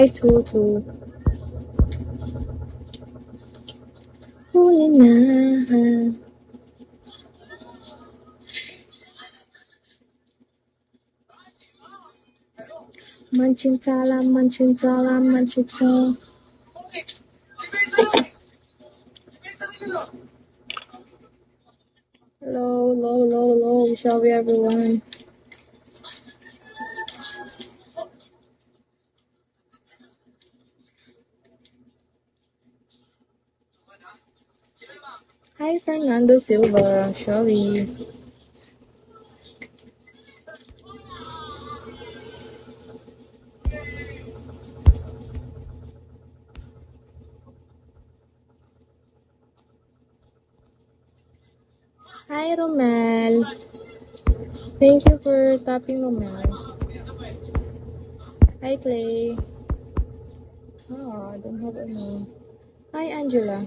Hi, Tutu. Huli na. Manchintala, manchintala, manchintala. Hello, shall we everyone? Hi, Fernando Silva, shall we? Hi, Romel. Thank you for tapping, Romel. Hi, Clay. I don't have a name. Hi, Angela.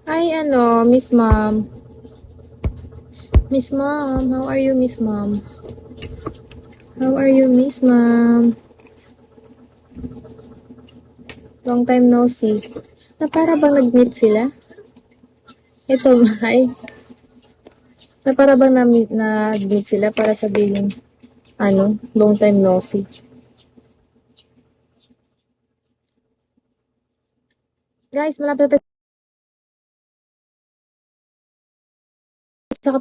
Hi, Miss Mom. Miss Mom, how are you, Miss Mom? How are you, Miss Mom? Long time no see. Na para bang nag-meet sila? Ito ba ay? Na para bang nag-meet sila para sabihin, long time no see. Guys, malapit pa sa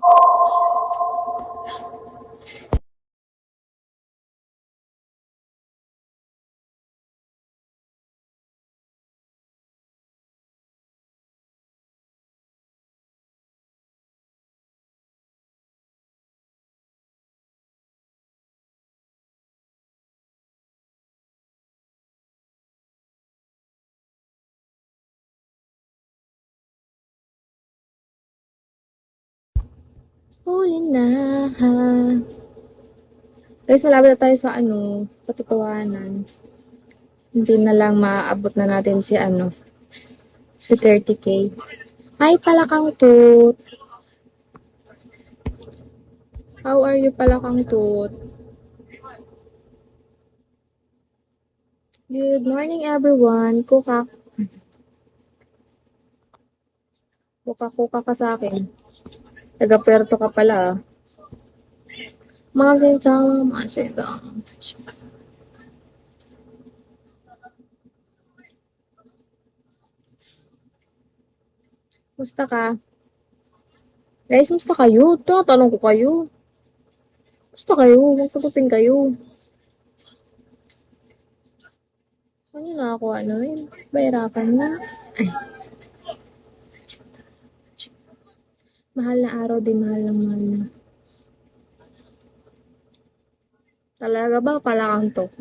huli na. Guys, malapit na tayo sa patutuhanan. Hindi na lang maaabot na natin si 30K. Hi, Palakang Tut. How are you, Palakang Tut? Good morning, everyone. Kuka ka sa akin. Taga-Puerto ka pala, ah. Masintang. Musta ka? Guys, musta kayo? Tinatanong ko kayo. Musta kayo? Magsagutin kayo. Ano na ako, Bayrapan na. Ay. Mahal na araw, di mahal na. Talaga ba? Palakang to.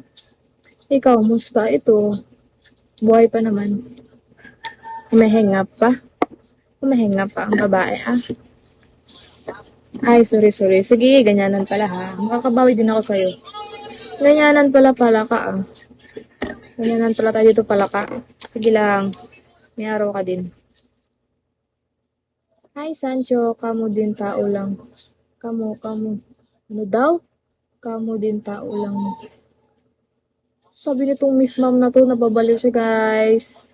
Ikaw, musta? Ito. Buhay pa naman. Umahengap pa. Umahengap pa ang babae, ah. Ay, sorry. Sige, ganyanan pala, ha. Makakabawi din ako sa'yo. Ganyanan pala ka, ah. Ganyanan pala tayo dito pala ka. Sige lang. May araw ka din. Hi, Sancho. Kamu din tao lang. Kamu. Ano daw? Kamu din tao lang. Sabi nitong Miss Ma'am na to, nababaliw siya, guys.